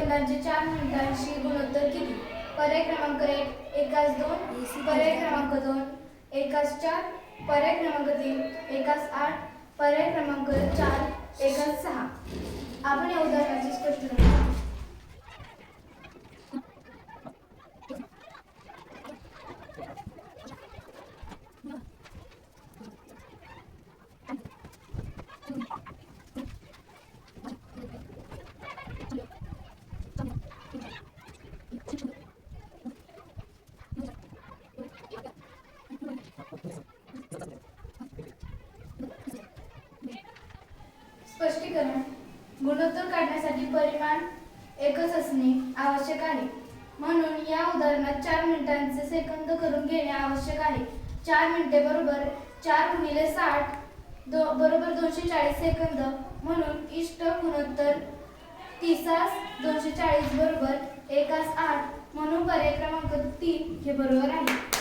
सेकंदांचे 4 मिनिटांशी गुणोत्तर किती? पर्याय क्रमांक 1 एकास 2, पर्याय क्रमांक 2 एकास 4, पर्याय क्रमांक 3 एकास 8, पर्याय क्रमांक 4 एकास 6. आपण या उदाहरणाचे स्पष्टीकरण करू. स्पष्टीकरण. गुणोत्तर काढण्यासाठी परिमाण एकच असणे आवश्यक आहे. म्हणून या उदाहरणात 4 मिनिटांचे सेकंद करून घेणे आवश्यक आहे. 4 मिनिटे बरोबर 4 गुणिले 60 बरोबर 240 सेकंद. म्हणून इष्ट गुणोत्तर 30,240 बरोबर 1:8. म्हणून पर्याय क्रमांक 3 हे बरोबर आहे.